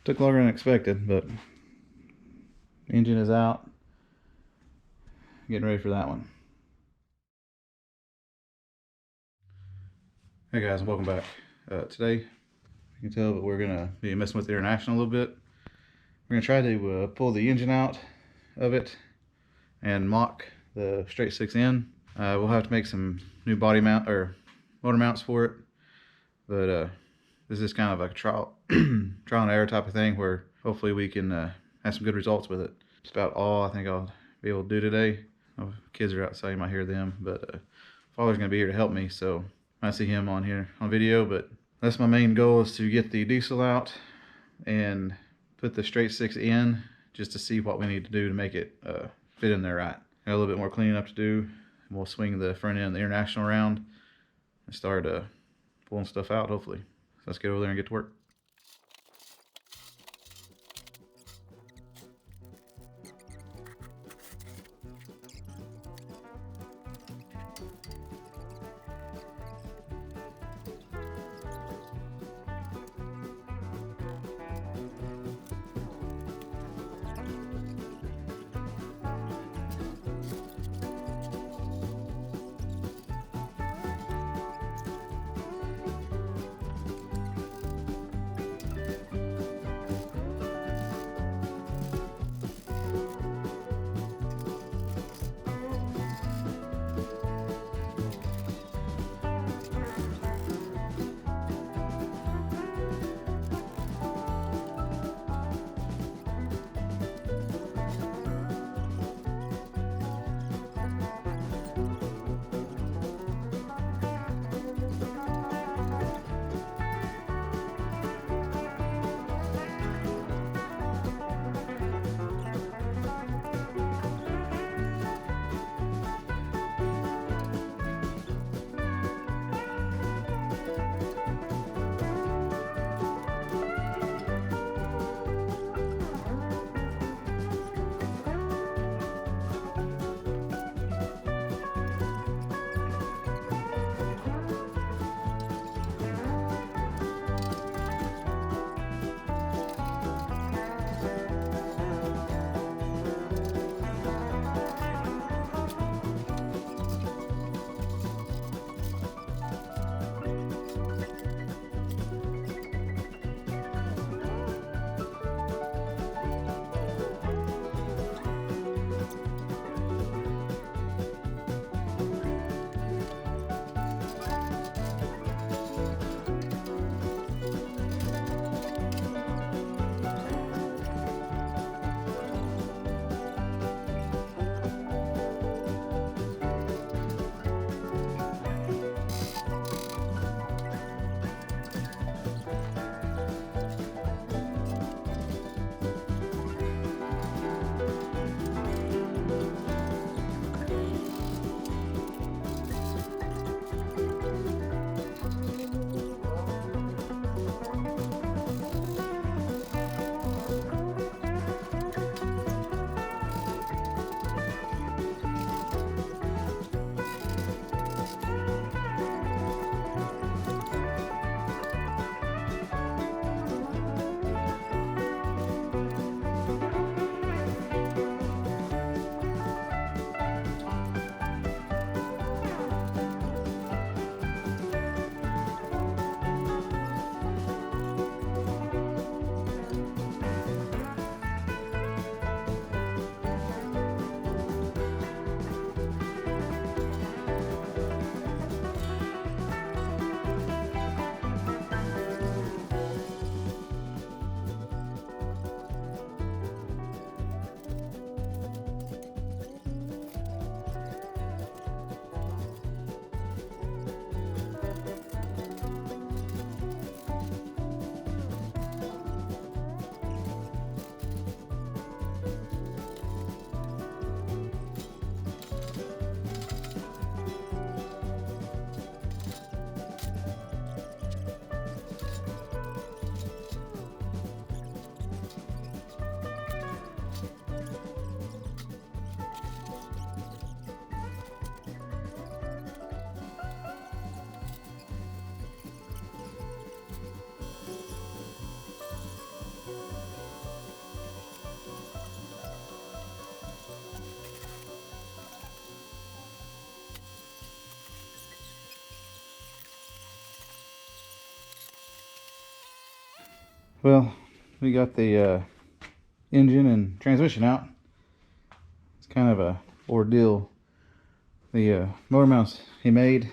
Took longer than expected, but engine is out. Getting ready for that one. Hey guys, welcome back. Today, you can tell that we're gonna be messing with the International a little bit. We're gonna try to pull the engine out of it and mock the straight 6 in. We'll have to make some new body mount or motor mounts for it, but this is kind of like a trial and error type of thing where hopefully we can have some good results with it. That's about all I think I'll be able to do today. Oh, kids are outside, you might hear them, but Father's gonna be here to help me, so I see him on here on video. But that's my main goal, is to get the diesel out and put the straight 6 in, just to see what we need to do to make it fit in there right. Got a little bit more cleaning up to do, and we'll swing the front end of the International around and start pulling stuff out hopefully. So let's get over there and get to work. Well, we got the engine and transmission out. It's kind of a ordeal. The motor mounts he made,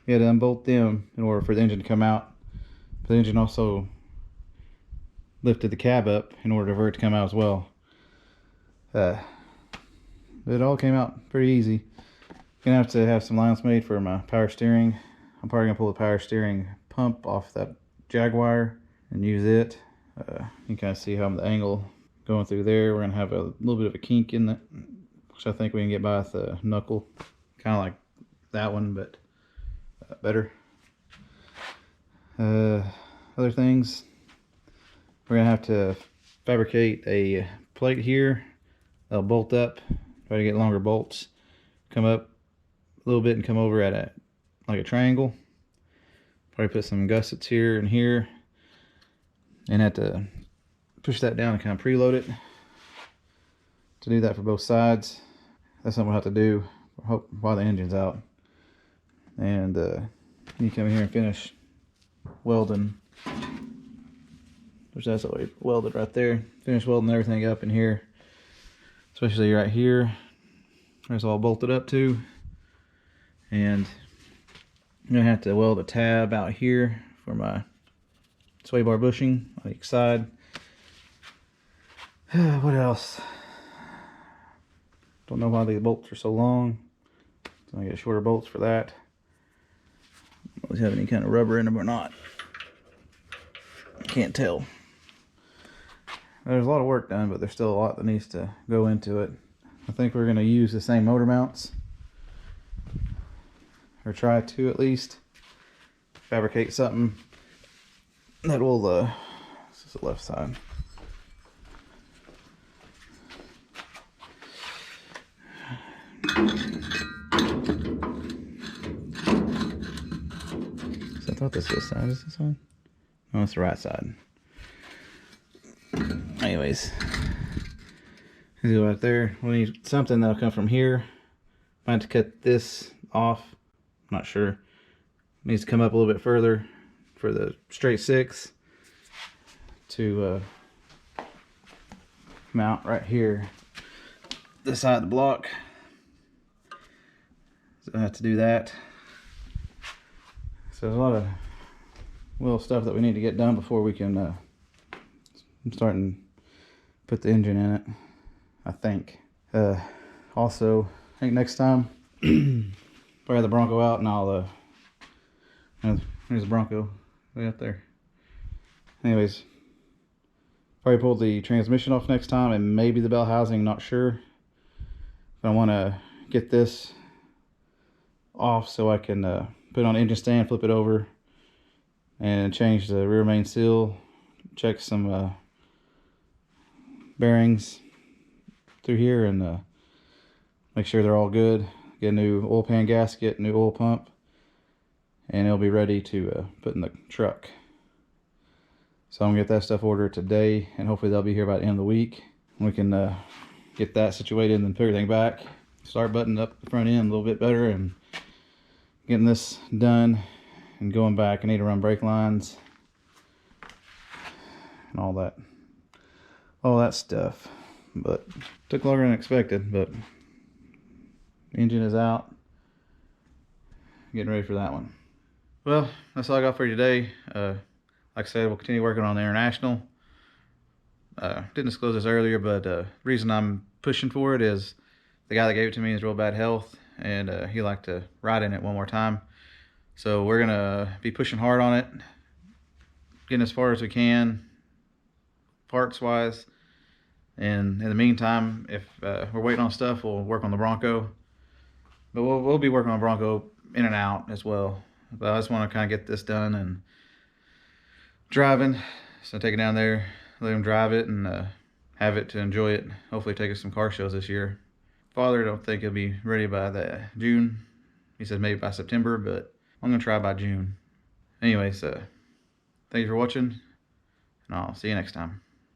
he had to unbolt them in order for the engine to come out. But the engine also lifted the cab up in order for it to come out as well. It all came out pretty easy. Gonna have to have some lines made for my power steering. I'm probably gonna pull the power steering pump off that Jaguar and use it. You can kind of see how the angle going through there. We're gonna have a little bit of a kink in it, which I think we can get by with the knuckle, kind of like that one, but better. Other things, we're gonna have to fabricate a plate here. They'll bolt up. Try to get longer bolts. Come up a little bit and come over at like a triangle. Probably put some gussets here and here, and have to push that down and kind of preload it. To do that for both sides, that's something we'll have to do while the engine's out. And you come in here and finish welding, which that's already welded right there. Finish welding everything up in here, especially right here. It's all bolted up to, and I'm gonna have to weld a tab out here for my sway bar bushing on each side. What else? Don't know why these bolts are so long, so I get shorter bolts for that. Don't have any kind of rubber in them or not. Can't tell. There's a lot of work done, but there's still a lot that needs to go into it. I think we're going to use the same motor mounts, or try to at least. Fabricate something that will, this is the left side. So I thought this was this side. Is this side? No, it's the right side. Anyways, go right there. We need something that'll come from here. I have to cut this off. I'm not sure. It needs to come up a little bit further for the straight 6 to mount right here, this side of the block. So I have to do that. So there's a lot of little stuff that we need to get done before we can start and put the engine in it, I think. Also, I think next time probably have the Bronco out, and I'll there's the Bronco way up there. Anyways, probably pull the transmission off next time, and maybe the bell housing, not sure. But I want to get this off so I can put it on the engine stand, flip it over, and change the rear main seal, check some bearings through here, and make sure they're all good. Get a new oil pan gasket, new oil pump, and it'll be ready to put in the truck. So I'm gonna get that stuff ordered today, and hopefully they'll be here by the end of the week. We can get that situated and then put everything back, start buttoning up the front end a little bit better, and getting this done and going back. I need to run brake lines and all that stuff, but took longer than expected. But engine is out, getting ready for that one. Well, that's all I got for you today. Like I said, we'll continue working on the International. Didn't disclose this earlier, but the reason I'm pushing for it is the guy that gave it to me is real bad health, and he liked to ride in it one more time. So we're gonna be pushing hard on it, getting as far as we can, parts wise. And in the meantime, if we're waiting on stuff, we'll work on the Bronco. But we'll be working on Bronco in and out as well. But I just want to kind of get this done and driving. So take it down there, let him drive it, and have it to enjoy it. Hopefully take us some car shows this year. Father, I don't think he'll be ready by the June. He said maybe by September, but I'm gonna try by June. Anyways, thank you for watching, and I'll see you next time.